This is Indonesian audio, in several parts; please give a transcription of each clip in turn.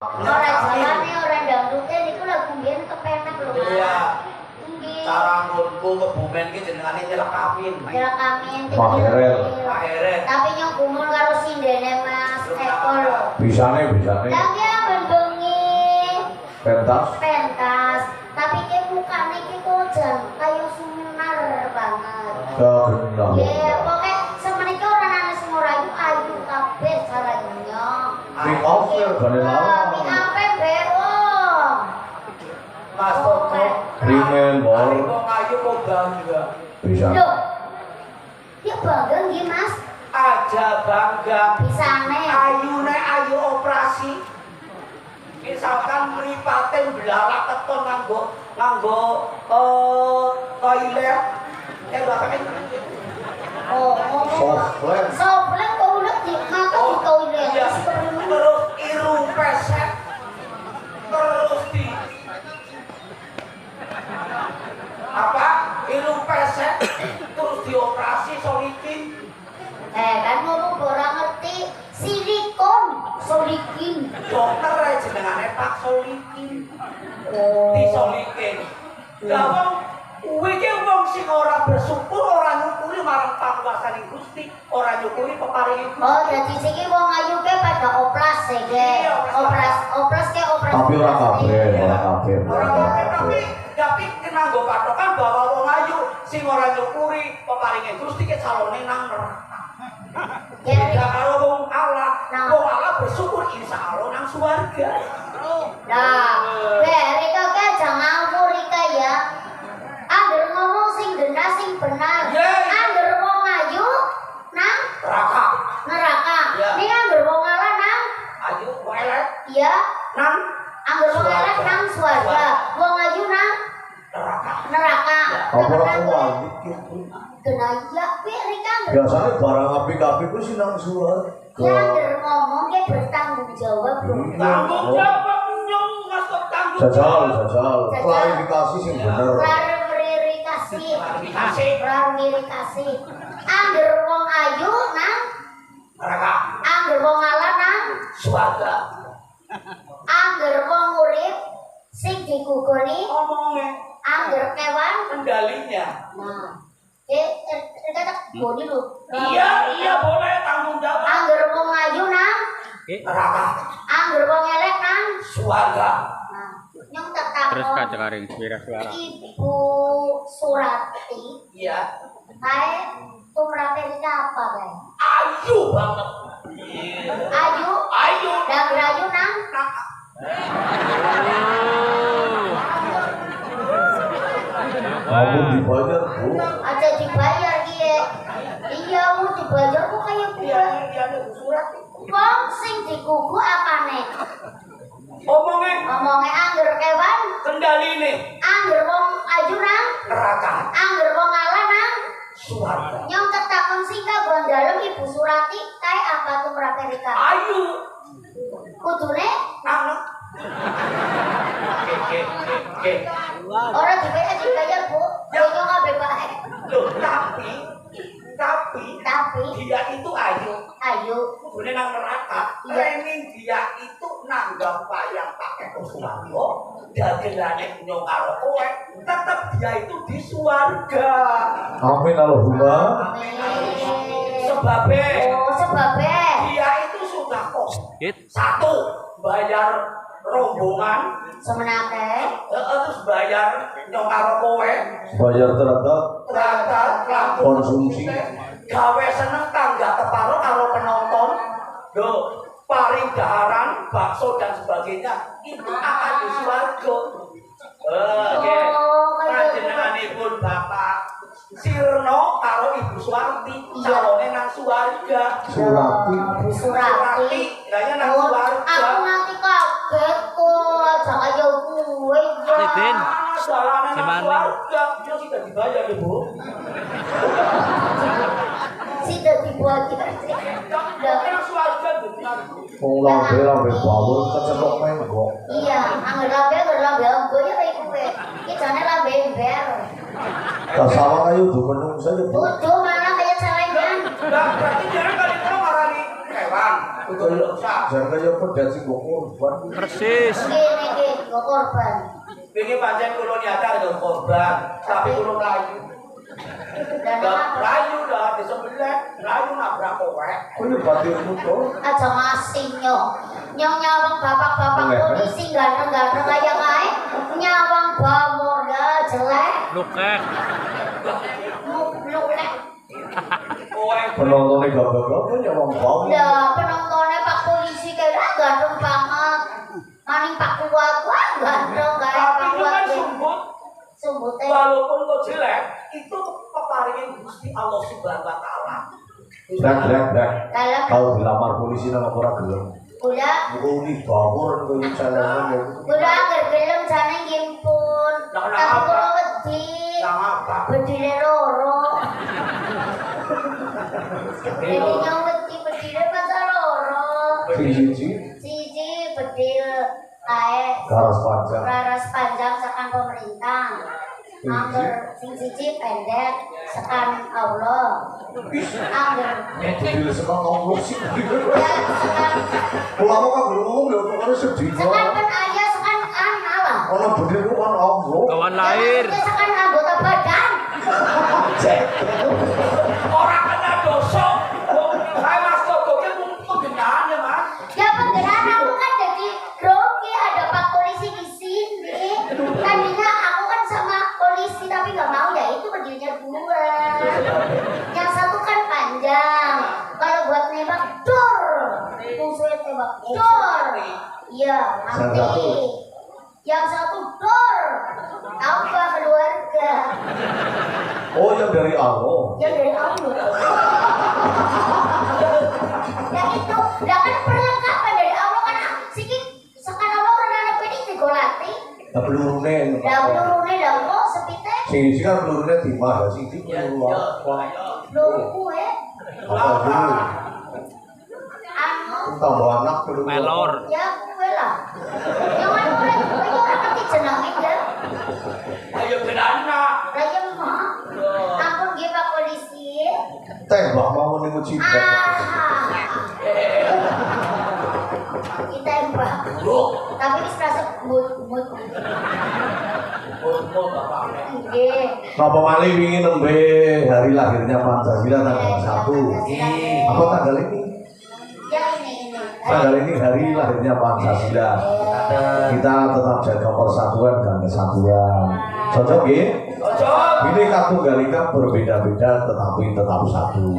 Orang jalane orang dangdute niku lagu mbiyen kepenak lho. Iya. Nggih. Cara nggonku kebumen iki jenengane nyelak kawin. Nyelak kawin. Pak Heret. Pak Heret. Tapi nyong kumul karo sindene Mas Eko lho. Bisane. Lah ki amen bengi. Pentas. Tapi ki mukane ki kojan kaya sunar banget. Gendang. Nggih, pokoke semeniki ora ana sing ora ayu kabeh caranya. Pick off ya, gane lama. Pick up beo. Mas Toto. Ringen bol. Kok ayu kok bangga. Bisa. Loh. Ya bangga nggih, Mas. Aja bangga. Bisane. Ayune ayu operasi. Misalkan mripate belalak keton nganggo toilet. Bapaknya Softland kok udah di mata di toilet. Iya. Terus irung pesek. Terus di irung pesek terus dioperasi solikin. Kan ngomong orang ngerti silikon solikin. Dokter jenengane Pak Solikin. Disolikin. Lah wong kuwi ki wong sing ora bersyukur, ora nyukuri marang panguwasaning Gusti, ora nyukuri peparinge Gusti. Oh, jadi siki wong ayu ke pada oplas ya, oplas ke operasi. Tapi ora kabeh. Tapi kena nggo patokan bahwa wong ayu sing ora nyukuri peparinge Gusti ki calone nang neraka. Beda karo wong Allah. Wong Allah bersyukur insyaallah nang swarga. Nah, Rika ke jangan ngawur Rika ya. Angger ngomong sing benar sing benar. Angger wong ayu nang neraka. Ning angger wong ala nang ayu wong elek. Iya. Nang angger wong elek nang swarga. Wong ayu nang neraka. Apa ora kuwi iki? Kenaya kuwi Rika. Biasane barang apik-apik ku sing nang swarga. Ya angger ngomong ke bertanggung jawab, Bro. Tanggung jawab nyong Mas kok tanggung Jajal. Klarifikasi sing bener. Klarifikasi. Angger wong ayu nang neraka. angger wong ala nang Swarga. angger wong urip sing digugoni Omonge angger kewan kendalinya. nah kata boni lu Iya boleh tanggung jawab. angger wong ayu nang Neraka. angger wong elek nang Swarga. nah nyong tetap Terus kaca karing suara. Ibu Surati Iya. kae tumrape Rika apa kae Ayu banget. ayu dan ayu nang Kamu dibayar, Bu. aja dibayar dia iya mau dibayar kok kayak Iya gue surat. wong sing digugu apane Omongnya angger kewan kendaline angger wong ayu nang neraka. angger wong ala nang Swarga. nyong ketakon singka gondalem Ibu Surati kae apa tuh Rika Ayu. kudune Nang. Oke. ora dibayar Bu nyong kabeh bae Loh, tapi dia itu ayu. Kemudian nang neraka, training dia itu nanggap yang pakai Kuswarga, dagelane nyong karo kowe, tetep dia itu di swarga. Amin Allahumma. sebabnya Dia itu sudah kok. Satu, bayar rombongan, semenake terus bayar nyong karo kowe, Bayar terhadap konsumsi. gawe seneng tangga keparo karo penonton. Loh, paling daharan, bakso dan sebagainya itu akan di swarga. Panjenenganipun Bapak Sirno karo Ibu Suwarti calone nang swarga. Surati. Bu Surati Lanya nang swarga. aku nanti kaget kok aja kaya gue Din. Dalane nang Gimana? swarga. Dia sudah dibayar ya, Bu. sudah dibuat Nang swarga benar. Wong lambe bawur kecetok menggok. iya angger lambe gue ya kayak gue ini jane lambe ember Kasawang ayo do menung saja, Bu. udah malah kayak celengan Lah berarti jangan kali kalau marani hewan. Jangan kaya pedat sing kok korban. Persis. Iki kok korban. Ini pancen kulo niatan yo korban, tapi kulo melayu. Dan apa? Melayu dah di sebelah, melayu nabrak kowe. Kuwi batirmu to. Aja ngasih nyong nyawang bapak-bapak polisi ganteng-ganteng kayak kae nyawang bamur ya jelek Lukek. lulek Kowe Penontonnya gagah-gagah nyawang bau. ya penontonnya pak polisi kayak ganteng banget maning pak kuat ganteng kayak tapi pak itu kan kuat sumbutnya walaupun kok jelek, itu peparingin Gusti Allah Subhanahu wa taala. Dak. dalam Kau dilamar polisi nang ora gelem. udah Kau ini bawor kau jalangan ya. udah gergelem jane ngimpun tapi kulo wedi Nama apa? bedile loro jadi nyong wedi bedile pasar loro Siji siji bedil kae garas panjang. sekan pemerintah angger sing siji pendek sekan Allah angger Bedil sekang ngomong sih. ya sekan Ulama kan belum ngomong lho kok sedih. sekan pen ayah sekan anak lah Ono bedil ku kan Allah. Kawan lahir. ya sekan anggota badan Orang kena dosa. Saya Mas Toto ki penggenaan ya Mas. ya penggerak aku kan jadi grogi ada pak polisi di sini tadinya aku kan sama polisi tapi nggak mau ya itu bedilnya dua yang satu kan panjang kalau buat nembak dor musuhnya tembak dor iya nanti yang satu dor apa keluarga Oh yang dari Allah. yang dari Allah ya itu ya kan perlengkapan dari Allah kan sikit sekarang Allah orang anak ini digolati Nah pelurune. pelurune lah kok sepite Sing kan pelurune timah, sing iki peluru apa? peluru kue Apa dulu? anu Tambah anak peluru. Pelor. ya kue lah yang anu itu orang ngerti jenengin ya Ayo genana. raya mah ampun dia pak polisi Tembak mau ning cibak. kita embak Loh, tapi ini serasa mut mau bapaknya. nggih Napa malih wingi nembe hari lahirnya Pancasila tanggal 1. Apa tanggal ini? ya ini Tanggal ini hari lahirnya Pancasila. Kita tetap jaga persatuan dan kesatuan. Cocok ya? Cocok. Bineka Tunggal Ika berbeda-beda tetapi tetap satu.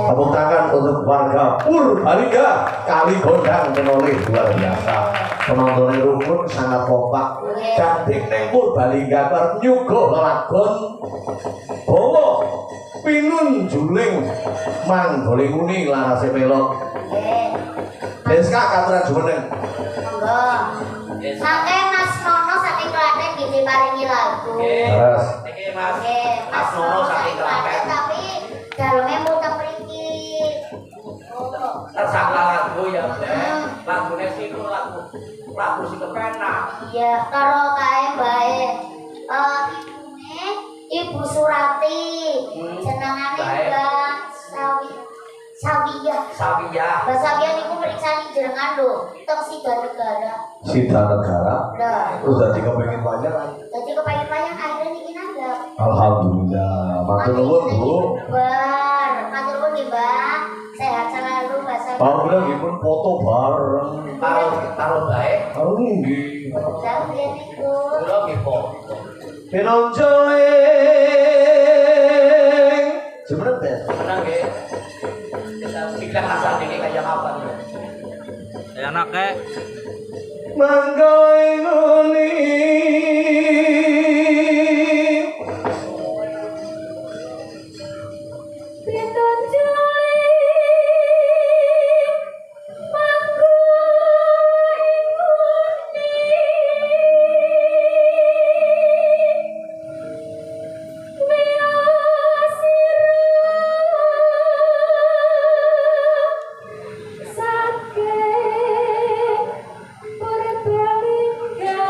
Tepuk tangan untuk warga Purbalingga kali gondang menoleh luar biasa. Penontonnya rukun sangat kompak. Cantik neng Purbalingga nyuguh lagon bawa pinun juling mang boleh uni larase pelok. Deska katuran jumeneng. monggo Sake Mas Nono saking Klaten gini paringi lagu. Terus Iki Mas. Nggih, Mas Nono saking Klaten Klaten. tapi daleme muter mriki. Tersangka lagu ya, lagune sih itu lagu sing kepenak. Iya, karo kae bae. Ibune Ibu Surati. Jenengane Mbak Sawiyah. Mbak Sawiyah niku mriksani jenengan lho, teng Sidanegara. Sidanegara. Lah, Terus dadi kepengin banyak. jadi kepengen banyak akhirnya niki nanggap. Alhamdulillah. Matur nuwun Bu. Matur nuwun nggih, Mbak. Sehat selalu, Mbak Sawiyah. Kalau bilang gimana foto bareng. Taruh bae. Kalau nggih. Dan lihat itu. Kula nggih po. Penonjoeng. Sebenarnya Menang nggih. Siklah asal iki kaya kapan. Enak kek. manggoing uni. Saking Purbalingga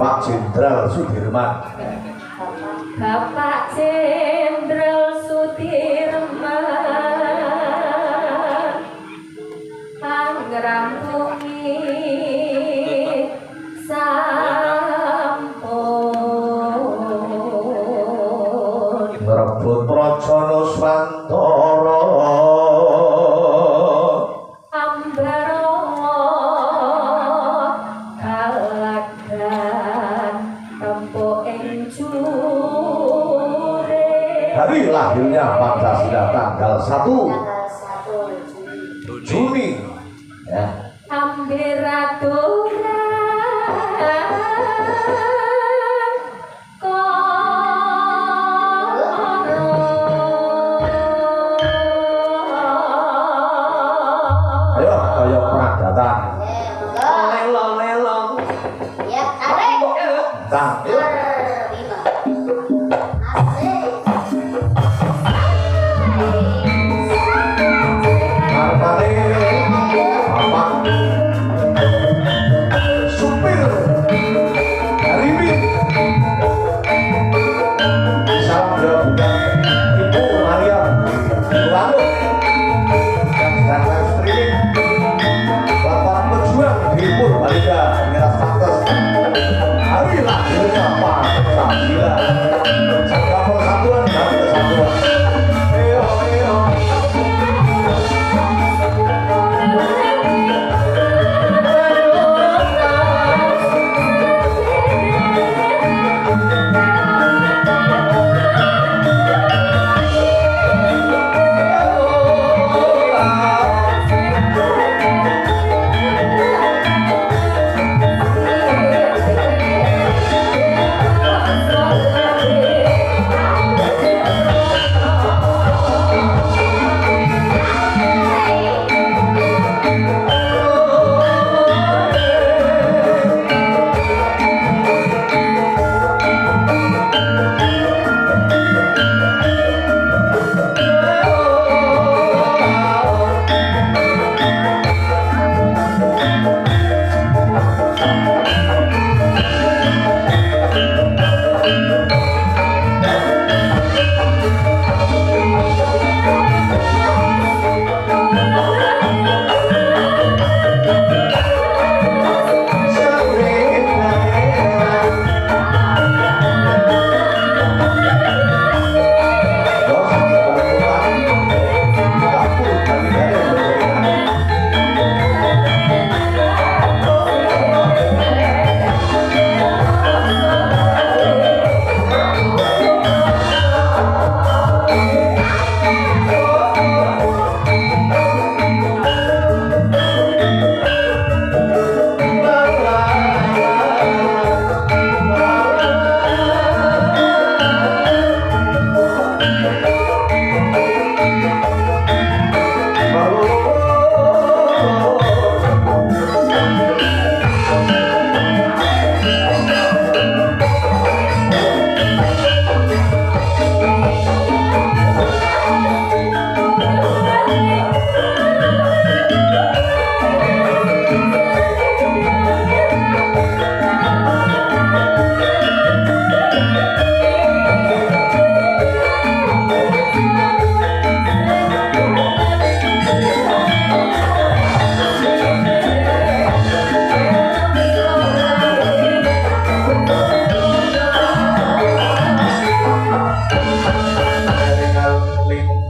Bapak Jenderal Sudirman. Bapak Jenderal Sudirman angrampungi sampun Ngrebut Prajana Swantara ambarongo kalagan tempo ing jure. Hari lahirnya Pancasila tanggal 1 Tanggal 1 Juni ya. Ayo kaya pradatan. Lelo-lelo. Ya, tarik. Tang, ayo. Terima. Asik. Martane Bapak supir Harimin Sabda Ibu Maria Lalu yang sedang live streaming Bapak pejuang di Purbalingga Miras Pantes hari lahirnya Pancasila jaga persatuan dan kesatuan. Ayo, ayo.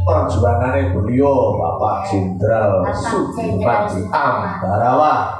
Perjuangannya beliau Bapak Jenderal Sudirman di Ambarawa.